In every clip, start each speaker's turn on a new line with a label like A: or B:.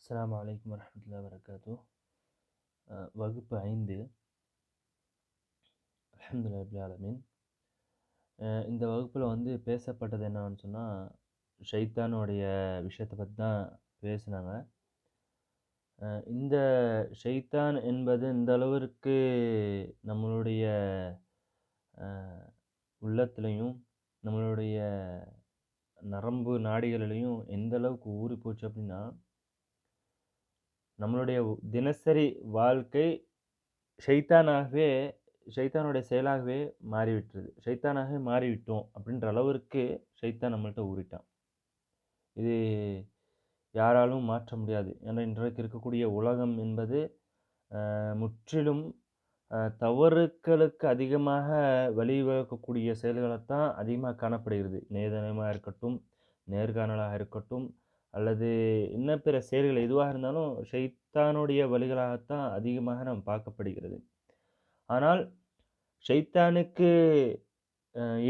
A: அஸ்ஸலாமு அலைக்கும் வரஹ்மத்துல்லாஹி வபரகாத்துஹு. வகுப்பு 5 அல்ஹம்துலில்லாஹி ரப்பில் ஆலமீன். இந்த வகுப்புல வந்து பேசப்பட்டது என்னன்னு சொன்னா, ஷைத்தானுடைய விஷயத்த பத்தி தான் பேசுனாங்க. இந்த ஷைத்தான் என்பது இந்த அளவிற்கு நம்மளுடைய அ உள்ளத்திலயும், நம்மளுடைய நரம்பு நாடிகளிலயும் எந்த அளவுக்கு ஊறி போச்சு அப்டின்னா, நம்மளுடைய தினசரி வாழ்க்கை ஷைத்தானாகவே ஷைத்தானுடைய செயலாகவே மாறிவிட்டது. ஷைத்தானாகவே மாறிவிட்டோம் அப்படின்ற அளவிற்கு ஷைத்தான் நம்மள்ட்ட ஊறிட்டான். இது யாராலும் மாற்ற முடியாது. ஏன்னா இன்றைக்கு இருக்கக்கூடிய உலகம் என்பது முற்றிலும் தவறுகளுக்கு அதிகமாக வழிவகுக்கக்கூடிய செயல்களத்தான் அதிகமா காணப்படுகிறது. இணையதளமா இருக்கட்டும், நேர்காணலாக இருக்கட்டும், அல்லது இன்ன பிற செயல்கள் எதுவாக இருந்தாலும் ஷைத்தானுடைய வழிகளாகத்தான் அதிகமாக நாம் பார்க்கப்படுகிறது. ஆனால் ஷைத்தானுக்கு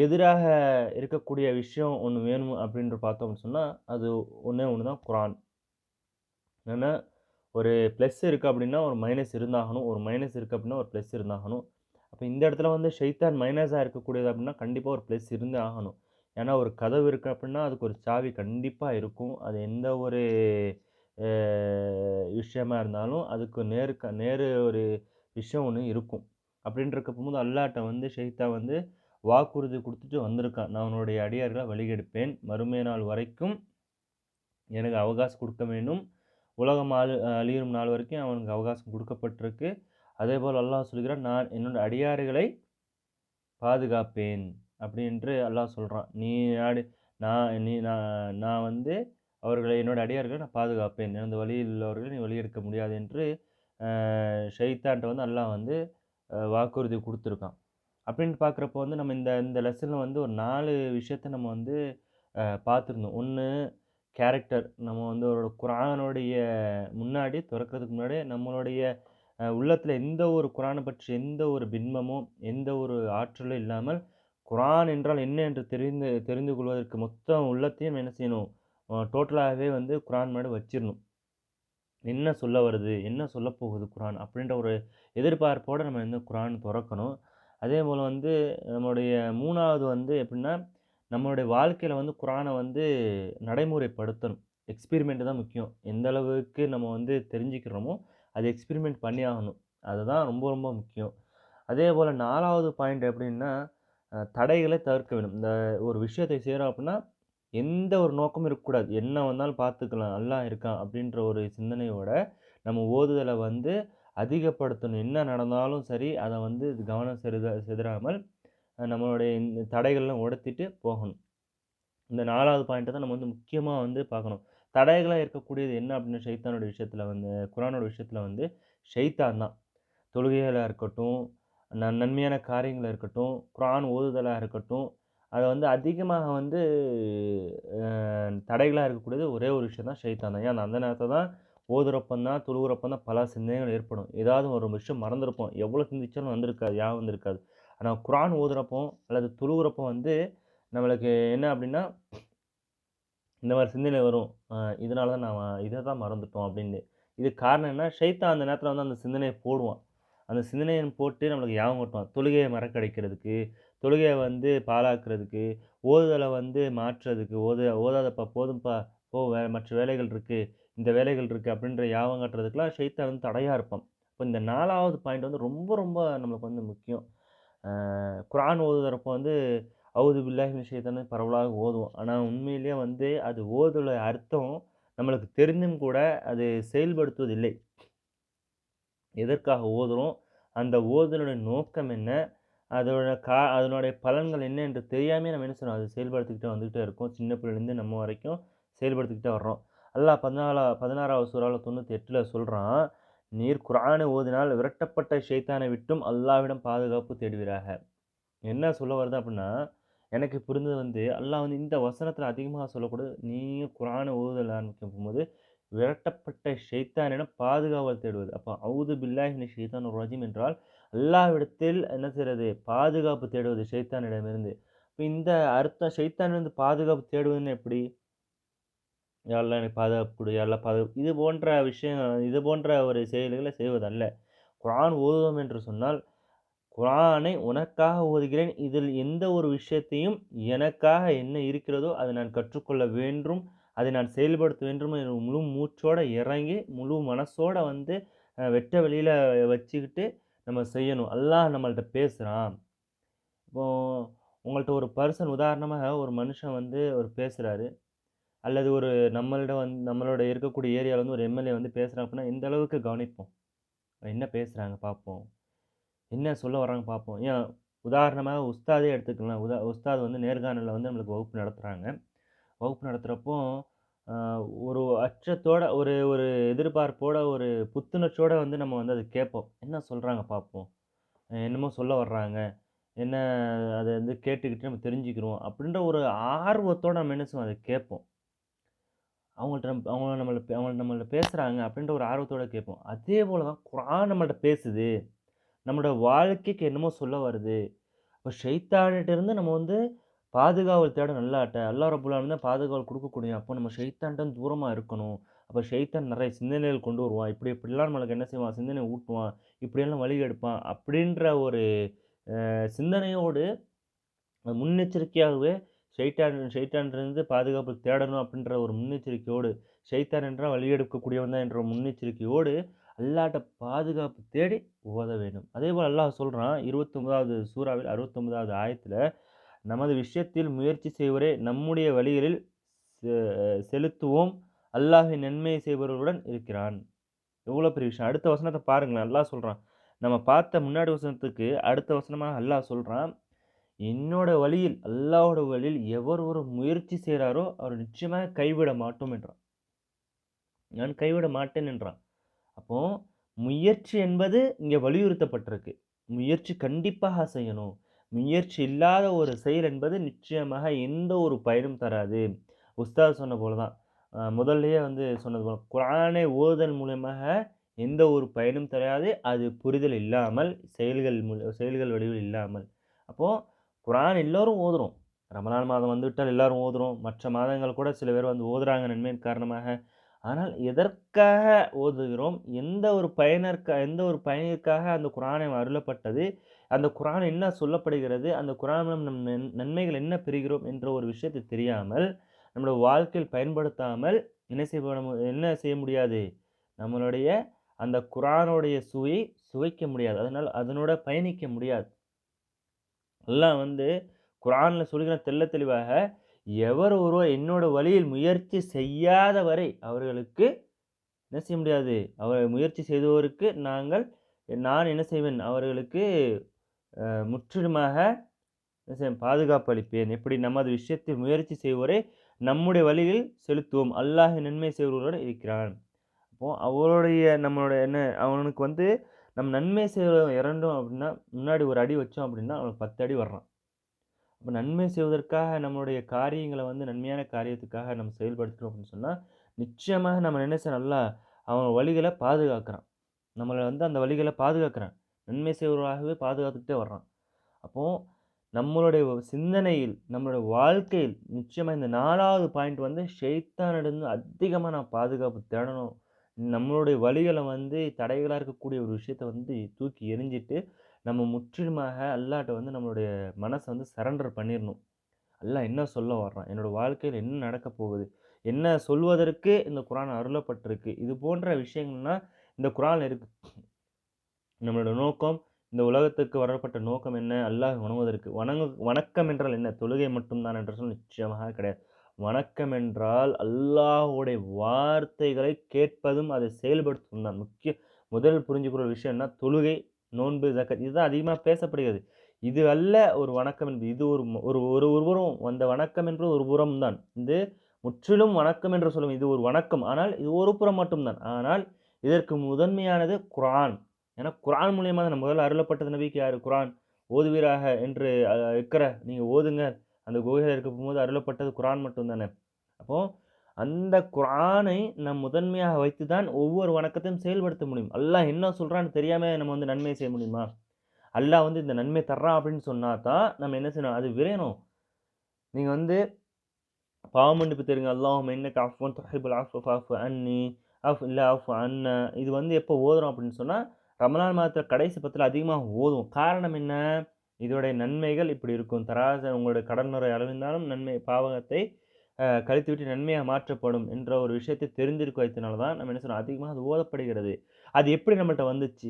A: எதிராக இருக்கக்கூடிய விஷயம் ஒண்ணு வேணும் அப்படின்னு பார்த்தோம்னு சொன்னா, அது ஒண்ணே ஒண்ணு தான் குரான். என்னன்னா, ஒரு பிளஸ் இருக்கு அப்படின்னா, ஒரு மைனஸ் இருந்தாகணும். ஒரு மைனஸ் இருக்கு அப்படின்னா, ஒரு பிளஸ் இருந்தாகணும். அப்ப இந்த இடத்துல வந்து ஷைத்தான் மைனஸா இருக்கக்கூடியது அப்படின்னா, கண்டிப்பா ஒரு பிளஸ் இருந்தே ஆகணும். ஏன்னா, ஒரு கதவு இருக்கு அப்படின்னா, அதுக்கு ஒரு சாவி கண்டிப்பா இருக்கும். அது எந்த ஒரு அ விஷயமா இருந்தாலும், அதுக்கு நேரு ஒரு விஷயம் ஒண்ணு இருக்கும். அப்படின்னு இருக்கும்போது அல்லாஹ்ட்ட வந்து ஷைத்தான் வந்து வாக்குறுதி குடுத்துட்டு வந்திருக்கான். நான் உன்னுடைய அடியார்கள வழிகெடுப்பேன். மறுமை நாள் வரைக்கும் எனக்கு அவகாசம் குடுக்க வேண்டும். உலகம் அழியும் நாள் வரைக்கும் அவனுக்கு அவகாசம் குடுக்கப்பட்டிருக்கு. அதேபோல அல்லாஹ் சொல்கிறான், நான் என்னுடைய அடியார்களை பாதுகாப்பேன். அப்படி என்று அல்லாஹ் சொல்றான். நீ நாடு நான் நீ நான் நான் வந்து அவர்களை என்னோட அடியார்களை நான் பாதுகாப்பேன். எனது வழியில் உள்ளவர்களை நீ வழிகெடுக்க முடியாது என்று ஷைத்தான்ட்ட வந்து அல்லாஹ் வந்து வாக்குறுதி குடுத்துருக்கான். அப்படின்னு பார்க்குறப்போ வந்து நம்ம இந்த இந்த லெசன்ல வந்து ஒரு 4 விஷயத்த நம்ம வந்து பார்த்துருந்தோம். 1 கேரக்டர். நம்ம வந்து ஒரு குரானுடைய முன்னாடி தொறக்கறதுக்கு முன்னாடியே நம்மளுடைய உள்ளத்தில எந்த ஒரு குரான பற்றி எந்த ஒரு பின்பமும், எந்த ஒரு ஆற்றலும் இல்லாமல், குரான் என்றால் என்ன என்று தெரிந்து தெரிந்து கொள்வதற்கு மொத்தம் உள்ளத்தையும் என்ன செய்யணும்? டோட்டலாவே வந்து குரான் முன்னாடி வச்சிரணும். என்ன சொல்ல வருது? என்ன சொல்லப்போகுது குரான்? அப்படின்ற ஒரு எதிர்பார்ப்போட நம்ம வந்து குரான் தொறக்கணும். அதேபோல வந்து நம்முடைய 3வது வந்து எப்படின்னா, நம்மளுடைய வாழ்க்கையில வந்து குரான வந்து நடைமுறைப்படுத்தணும். எக்ஸ்பெரிமெண்ட் தான் முக்கியம். எந்த அளவுக்கு நம்ம வந்து தெரிஞ்சுக்கிறோமோ, அத எக்ஸ்பெரிமெண்ட் பண்ணி ஆகணும். அதுதான் ரொம்ப ரொம்ப முக்கியம். அதேபோல 4வது பாயிண்ட் எப்படின்னா, தடைகளை தவிர்க்க வேண்டும். இந்த ஒரு விஷயத்தை செய்றோம் அப்படின்னா, எந்த ஒரு நோக்கமும் இருக்கக்கூடாது. என்ன வந்தாலும் பார்த்துக்கலாம். அல்லாஹ் இருக்கான் அப்படின்ற ஒரு சிந்தனையோட, நம்ம ஓதுதல வந்து அதிகப்படுத்தணும். என்ன நடந்தாலும் சரி, அத வந்து கவனம் சிதறாமல் நம்மளுடைய இந்த தடைகள்லாம் உடைத்துட்டு போகணும். இந்த 4வது பாயிண்ட்ட தான் நம்ம வந்து முக்கியமா வந்து பார்க்கணும். தடைகளா இருக்கக்கூடியது என்ன அப்படின்னு ஷைத்தானுடைய விஷயத்துல வந்து குரானோட விஷயத்துல வந்து ஷைத்தான் தான். தொழுகைகளா இருக்கட்டும், நன்மையான காரியங்களா இருக்கட்டும், குரான் ஓதுதலா இருக்கட்டும், அத வந்து அதிகமாக வந்து அ தடைகளா இருக்கக்கூடியது ஒரே ஒரு விஷயம் தான் ஷைத்தான் தான். ஏன் அந்த நேரத்துல தான் ஓதுறப்ப தான், தொழுகுறப்ப தான் பல சிந்தனைகள் ஏற்படும். ஏதாவது ஒரு விஷயம் மறந்திருப்போம். எவ்வளோ சிந்திச்சாலும் வந்திருக்காது, ஞாபகம் வந்திருக்காது. ஆனா குரான் ஓதுறப்போ அல்லது தொழுகுறப்போ வந்து நம்மளுக்கு என்ன அப்டின்னா, இந்த மாரி சிந்தனை வரும். இதனால தான் நான் இத தான் மறந்துட்டோம் அப்படின்னு. இதுக்கு காரணம் என்ன? ஷைத்தான் அந்த நேரத்துல வந்து அந்த சிந்தனைய போடுவான். அந்த சிந்தனைய போட்டு நம்மளுக்கு ஞாபகம் ஊட்டுவான். தொழுகைய மறக்கடிக்கிறதுக்கு, தொழுகைய வந்து பாழாக்குறதுக்கு, ஓதுதல வந்து மாற்றுறதுக்கு, ஓதாதப்பா போதும்பா, போ மற்ற வேலைகள் இருக்கு. இந்த வேலைகள் இருக்கு அப்படின்ற ஞாபகம் காட்டுறதுக்குலாம் ஷைத்தான் வந்து தடையா இருப்பான். இப்ப இந்த 4வது பாயிண்ட் வந்து ரொம்ப ரொம்ப நம்மளுக்கு வந்து முக்கியம். அ குரான் ஓதுறப்போ வந்து அவுது பில்லாஹி மினஷ் ஷைத்தானிர் பரவலாக ஓதுவோம். ஆனா உண்மையிலேயே வந்து அது ஓதுல அர்த்தம் நம்மளுக்கு தெரிந்தும் கூட அது செயல்படுத்துவதில்லை. எதற்காக ஓதுறோம்? அந்த ஓதுனுடைய நோக்கம் என்ன? அதனுடைய பலன்கள் என்ன என்று தெரியாமயே நம்ம என்ன செய்றோம்? அத செயல்படுத்திக்கிட்டே வந்துகிட்டே இருக்கோம். சின்ன பிள்ளையிலேருந்து நம்ம வரைக்கும் செயல்படுத்திக்கிட்டே வர்றோம். அல்லாஹ் 16வது சூரால 98ல சொல்றான், "நீர் குர்ஆனை ஓதினால் விரட்டப்பட்ட ஷைத்தானை விட்டும் அல்லாஹ்விடம் பாதுகாப்பு தேடுவீராக." என்ன சொல்ல வருது அப்டின்னா, எனக்கு புரிந்தது வந்து அல்லாஹ் வந்து இந்த வசனத்தில அதிகமா சொல்லக்கூடாது. நீங்க குர்ஆன ஓதுதல் ஆரம்பிக்கும்போது, விரட்டப்பட்ட ஷைத்தானிடம் பாதுகாவல் தேடுவது. அப்ப அவுது பில்லாஹி மினஷ் ஷைத்தானிர் ரஜீம் என்றால், அல்லாஹ்விடத்தில் என்ன செய்றது? பாதுகாப்பு தேடுவது ஷைத்தானிடமிருந்து. இப்ப இந்த அர்த்தம் ஷைத்தானிடமிருந்து பாதுகாப்பு தேடுவதுன்னு எப்படி? யா அல்லாஹ் எனக்கு பாதுகாப்பு குடு, யா அல்லாஹ் இது போன்ற இது போன்ற ஒரு செயல்கள செய்வதல்ல. குர்ஆன் ஓதுவோம் என்று சொன்னால், குர்ஆனை உனக்காக ஓதுகிறேன். இதில் எந்த ஒரு விஷயத்தையும் எனக்காக என்ன இருக்கிறதோ, அதை நான் கற்றுக்கொள்ள வேண்டும். அதை நான் செயல்படுத்த வேண்டும் என்ற முழு மூச்சோட இறங்கி, முழு மனசோட வந்து வெட்ட வெளியில வச்சுக்கிட்டு நம்ம செய்யணும். அல்லாஹ் நம்மள்ட்ட பேசுறான். இப்போ உங்கள்ட்ட ஒரு பர்சன் உதாரணமா ஒரு மனுஷன் வந்து பேசுறாரு. அல்லது ஒரு நம்மளோட இருக்கக்கூடிய ஏரியால வந்து ஒரு எம்எல்ஏ வந்து பேசுறாங்க அப்படின்னா, எந்த அளவுக்கு கவனிப்போம். என்ன பேசுறாங்க பார்ப்போம். என்ன சொல்ல வர்றாங்க பார்ப்போம். ஏன் உதாரணமா உஸ்தாதே எடுத்துக்கலாம். உஸ்தாத் வந்து நேர்காணல்ல வந்து நம்மளுக்கு வகுப்பு நடத்துறாங்க. வகுப்பு நடத்துறப்போ, அ ஒரு அச்சத்தோட, ஒரு ஒரு எதிர்பார்ப்போட, ஒரு புத்துணர்ச்சியோட வந்து நம்ம வந்து அத கேட்போம். என்ன சொல்றாங்க பார்ப்போம். என்னமோ சொல்ல வர்றாங்க. என்ன அத வந்து கேட்டுக்கிட்டு நம்ம தெரிஞ்சுக்கிறோம். அப்படின்ற ஒரு ஆர்வத்தோட நம்ம என்ன செய்வோம், அத கேட்போம். அவங்க நம்மள்ட்ட பேசுறாங்க அப்படின்ற ஒரு ஆர்வத்தோட கேட்போம். அதே போல தான் குர்ஆன் நம்மள்ட்ட பேசுது. நம்மளோட வாழ்க்கைக்கு என்னமோ சொல்ல வருது. அப்ப ஷைத்தான்ட்ட இருந்து நம்ம வந்து பாதுகாவல் தேட நல்லாட்ட. அல்லாஹ் ரப்புல் ஆலமீன் தான் பாதுகாவல் குடுக்கக்கூடியவன். அப்போ நம்ம ஷைத்தான்ட்ட இருந்து தூரமா இருக்கணும். அப்ப ஷைத்தான் நெறைய சிந்தனைகள் கொண்டு வருவான். இப்படிலாம் நம்மளுக்கு என்ன செய்வான்? சிந்தனை ஊட்டுவான். இப்படியெல்லாம் வழி எடுப்பான். அப்படின்ற ஒரு சிந்தனையோடு முன்னெச்சரிக்கையாகவே ஷைத்தானிலிருந்து பாதுகாப்பு தேடணும் அப்படின்ற ஒரு முன்னெச்சரிக்கையோடு, ஷைத்தான் என்றால் வழிகெடுக்கக்கூடியவன் தான் என்ற முன்னெச்சரிக்கையோடு, அல்லாஹ்ட்ட பாதுகாப்பு தேடி ஓத வேண்டும். அதேபோல அல்லாஹ் சொல்றான் 29வது சூராவில் 69வது ஆயத்தில, "நமது விஷயத்தில் முயற்சி செய்வோரை நம்முடைய வழிகளில் செ செலுத்துவோம். அல்லாஹ் நன்மை செய்பவர்களுடன் இருக்கிறான்." எவ்வளோ பெரிய விஷயம். அடுத்த வசனத்த பாருங்களேன். அல்லாஹ் சொல்றான். நம்ம பார்த்த முன்னாடி வசனத்துக்கு அடுத்த வசனமா அல்லாஹ் சொல்றான், என்னோட வழியில், அல்லாஹ்வோட வழியில் எவர் ஒரு முயற்சி செய்றாரோ, அவர் நிச்சயமாக கைவிட மாட்டோம் என்றான். நான் கைவிட மாட்டேன் என்றான். அப்போ முயற்சி என்பது இங்க வலியுறுத்தப்பட்டிருக்கு. முயற்சி கண்டிப்பாக செய்யணும். முயற்சி இல்லாத ஒரு செயல் என்பது நிச்சயமாக எந்த ஒரு பயனும் தராது. உஸ்தாத் சொன்ன போல தான். முதல்லயே வந்து சொன்னது போல, குர்ஆனை ஓதுதல் மூலியமாக எந்த ஒரு பயனும் தராது. அது புரிதல் இல்லாமல், செயல்கள் வடிவில் இல்லாமல். அப்போ குர்ஆன் எல்லோரும் ஓதுறோம். ரமலான் மாதம் வந்துவிட்டால் எல்லாரும் ஓதுறோம். மற்ற மாதங்கள் கூட சில பேர் வந்து ஓதுறாங்க நன்மையின் காரணமாக. ஆனால் எதற்காக ஓதுகிறோம்? எந்த ஒரு பயனிற்காக அந்த குர்ஆனை அருளப்பட்டது? அந்த குர்ஆன் என்ன சொல்லப்படுகிறது? அந்த குர்ஆன் மூலம் நம் நன்மைகள் என்ன பெறுகிறோம்? என்ற ஒரு விஷயத்தை தெரியாமல், நம்முடைய வாழ்க்கையில் பயன்படுத்தாமல் என்ன செய்ய முடியாது? நம்மளுடைய அந்த குர்ஆனுடைய சுவையை சுவைக்க முடியாது. அதனோட பயணிக்க முடியாது. அல்லாஹ் வந்து குர்ஆன்ல சொல்கிறான் தெள்ளத் தெளிவாக, எவர் ஒருவர் என்னோட வழியில் முயற்சி செய்யாத வரை அவர்களுக்கு என்ன செய்ய முடியாது? முயற்சி செய்தோருக்கு நான் என்ன செய்வேன்? அவர்களுக்கு முற்றிலுமாக என்ன செய்வேன்? பாதுகாப்பு அளிப்பேன். எப்படி நமது விஷயத்தில் முயற்சி செய்வோரை நம்முடைய வழியில் செலுத்துவோம். அல்லாஹ் நன்மை செய்பவர்களோடு இருக்கிறான். அப்போ நம்மளுடைய என்ன அவனுக்கு வந்து நம்ம நன்மை செய்றவன் இறந்தோம் அப்படின்னா, முன்னாடி ஒரு அடி வச்சோம் அப்படின்னா, அவனுக்கு 10 அடி வர்றான். அப்ப நன்மை செய்வதற்காக நம்மளுடைய காரியங்கள வந்து நன்மையான காரியத்துக்காக நம்ம செயல்படுத்துறோம் அப்படின்னு சொன்னா, நிச்சயமாக நம்ம என்ன செய்யணும் நல்லா அவன் வழிகள பாதுகாக்கிறான். நம்மள வந்து அந்த வழிகள பாதுகாக்கிறான். நன்மை செய்பவர்களாகவே பாதுகாத்துக்கிட்டே வர்றான். அப்போ நம்மளுடைய சிந்தனையில், நம்மளுடைய வாழ்க்கையில் நிச்சயமா இந்த 4வது பாயிண்ட் வந்து ஷைத்தானிடந்து அதிகமா நான் பாதுகாப்பு தேடணும். நம்மளுடைய வழிகள வந்து தடைகளா இருக்கக்கூடிய ஒரு விஷயத்த வந்து தூக்கி எறிஞ்சிட்டு, நம்ம முற்றிலுமாக அல்லாஹ்ட்ட வந்து நம்மளுடைய மனச வந்து சரண்டர் பண்ணிறணும். அல்லாஹ் என்ன சொல்ல வர்றான்? என்னோட வாழ்க்கையில என்ன நடக்கப் போகுது? என்ன சொல்வதற்கு இந்த குர்ஆன் அருளப்பட்டிருக்கு? இது போன்ற விஷயங்கள்லாம் இந்த குர்ஆன்ல இருக்கு. நம்மளோட நோக்கம், இந்த உலகத்துக்கு வரப்பட்ட நோக்கம் என்ன? அல்லாஹ் வணங்குவதற்கு. வணக்கம் என்றால் என்ன? தொழுகை மட்டும் தான் என்று சொன்னால் நிச்சயமாக கிடையாது. வணக்கம் என்றால் அல்லாஹ்வுடைய வார்த்தைகளை கேட்பதும், அதை செயல்படுத்துவதும் தான். முதல் புரிஞ்சுக்கிற ஒரு விஷயம் என்ன? தொழுகை, நோன்பு, ஜக்காத் இதுதான் அதிகமா பேசப்படுகிறது. இது அல்ல ஒரு வணக்கம் என்பது. இது ஒரு புறம் அந்த வணக்கம் என்பது ஒரு புறம் தான். இது முற்றிலும் வணக்கம் என்று சொல்லும். இது ஒரு வணக்கம். ஆனால் இது ஒரு புறம் மட்டும் தான். ஆனால் இதற்கு முதன்மையானது குர்ஆன். ஏன்னா குர்ஆன் மூலியமா தான் முதல்ல அருளப்பட்டது நபிக்கு யாரு? குர்ஆன். ஓதுவீராக என்று நீங்க ஓதுங்க. அந்த குகையில இருக்கும்போது அருளப்பட்டது குர்ஆன் மட்டும் தானே. அப்போ அந்த குர்ஆனை நம் முதன்மையாக வைத்து தான் ஒவ்வொரு வணக்கத்தையும் செயல்படுத்த முடியும். அல்லாஹ் என்ன சொல்றான்னு தெரியாம நம்ம வந்து நன்மை செய்ய முடியுமா? அல்லாஹ் வந்து இந்த நன்மை தர்றான் அப்படின்னு சொன்னா தான் நம்ம என்ன செய்யணும்? அது விரையணும். நீங்க வந்து பாவ மன்னிப்பு தேடுங்க. அல்லாஹும்ம இன்னக அஃபுவன் துஹிப்புல் அஃவ ஃபஅஃபு அன்னி, அஃபு அன்னா. இது வந்து எப்போ ஓதுறோம் அப்படின்னு சொன்னா, ரமலான் மாதத்துல கடைசி 10ல அதிகமா ஓதுவோம். காரணம் என்ன? இதோடைய நன்மைகள் இப்படி இருக்கும். உங்களுடைய கடன் நுரை அளவிருந்தாலும் நன்மை பாவகத்தை கழித்துவிட்டு நன்மையா மாற்றப்படும் என்ற ஒரு விஷயத்தை தெரிந்திருக்க வைத்தனால தான் நம்ம என்ன சொல்றோம், அதிகமா அது ஓதப்படுகிறது. அது எப்படி நம்மள்ட்ட வந்துச்சு?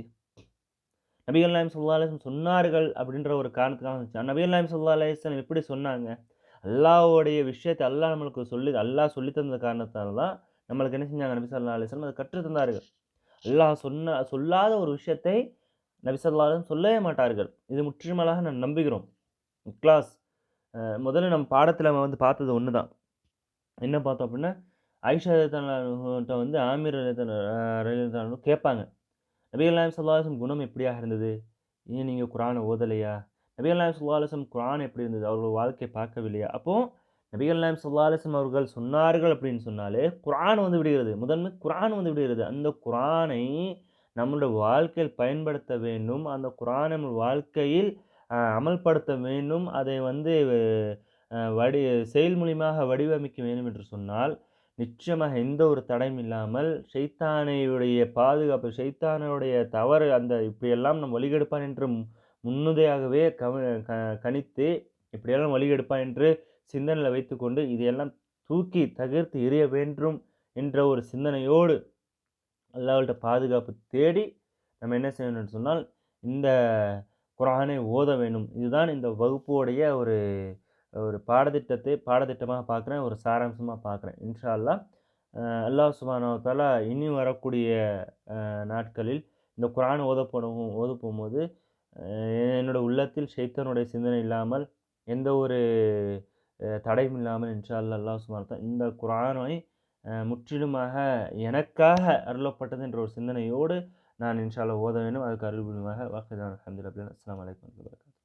A: நபிகள் நாயகம் ஸல்லல்லாஹு அலைஹி வஸல்லம் சொன்னார்கள் அப்படின்ற ஒரு காரணத்துக்காக வந்துச்சு. நபிகள் நாயகம் ஸல்லல்லாஹு அலைஹி வஸல்லம் எப்படி சொன்னாங்க? அல்லாஹ்வுடைய விஷயத்த அல்லாஹ் நம்மளுக்கு அல்லாஹ் சொல்லி தந்த காரணத்தால தான் நம்மளுக்கு என்ன செஞ்சாங்க நபி ஸல்லல்லாஹு அலைஹி வஸல்லம் அத கற்று தந்தார்கள். அல்லாஹ் சொல்லாத ஒரு விஷயத்தை நபி ஸல்லல்லாஹு அலைஹி வஸல்லம் சொல்லவே மாட்டார்கள். இது முற்றிலுமாக நாம் நம்புகிறோம். இக்லாஸ் முதல்ல நம்ம பாடத்துல நம்ம வந்து பார்த்தது ஒண்ணு தான். என்ன பார்த்தோம் அப்டின்னா, ஆயிஷா ரலியல்லாஹு அன்ஹாட்ட வந்து ஆமீர் ரலியல்லாஹு அன்ஹு கேட்பாங்க. நபிகள் நாயகம் ஸல்லல்லாஹு அலைஹி வஸல்லம் குணம் எப்படியாக இருந்தது? ஏன் நீங்க குர்ஆன ஓதலையா? நபிகள் நாயகம் ஸல்லல்லாஹு அலைஹி வஸல்லம் குர்ஆன் எப்படி இருந்தது? அவர்கள் வாழ்க்கைய பார்க்கவில்லையா? அப்போ நபிகள் நாயகம் ஸல்லல்லாஹு அலைஹி வஸல்லம் அவர்கள் சொன்னார்கள் அப்படின்னு சொன்னாலே, குர்ஆன் வந்து விடுகிறது. முதன்மை குர்ஆன் வந்து விடுகிறது. அந்த குர்ஆனை நம்முடைய வாழ்க்கையில் பயன்படுத்த வேண்டும். அந்த குர்ஆனை நம்ம வாழ்க்கையில் அமல்படுத்த வேண்டும். அதை வந்து அ வடி செயல் மூலியமாக வடிவமைக்க வேண்டும் என்று சொன்னால், நிச்சயமாக எந்த ஒரு தடையும் இல்லாமல் ஷைத்தானுடைய பாதுகாப்பு, ஷைத்தானுடைய தவறு அந்த இப்படியெல்லாம் நம் வழிகெடுப்பான் என்று முன்னுதையாகவே கணித்து, இப்படியெல்லாம் வழிகெடுப்பான் என்று சிந்தனையில வைத்துக்கொண்டு, இதையெல்லாம் தூக்கி தகர்த்து எறிய வேண்டும் என்ற ஒரு சிந்தனையோடு அல்லாஹ்விட்ட பாதுகாப்பு தேடி, நம்ம என்ன செய்யணும்னு சொன்னால், இந்த குர்ஆனை ஓத வேண்டும். இதுதான் இந்த வகுப்போடைய ஒரு ஒரு பாடத்திட்டமா பார்க்குறேன். ஒரு சாராம்சமா பார்க்குறேன். இன்ஷா அல்லாஹ். அல்லாஹ் சுப்ஹானஹு வ தஆலா இனி வரக்கூடிய நாட்களில் இந்த குர்ஆன் ஓத போம்போது, அ என்னோட உள்ளத்தில் ஷைத்தானுடைய சிந்தனை இல்லாமல், எந்த ஒரு தடையும் இல்லாமல் இன்ஷா அல்லாஹ் அல்லாஹ் சுப்ஹானஹு வ தஆலா இந்த குர்ஆனை முற்றிலுமாக எனக்காக அருளப்பட்டது என்ற ஒரு சிந்தனையோடு நான் இன்ஷா அல்லாஹ் ஓத வேண்டும். அதுக்கு அருள் புரிவாயாக. வாஹிரு தஅவானா அல்ஹம்துலில்லாஹி ரப்பில் ஆலமீன். அஸ்ஸலாமு அலைக்கும் வரஹ்மத்துல்லாஹி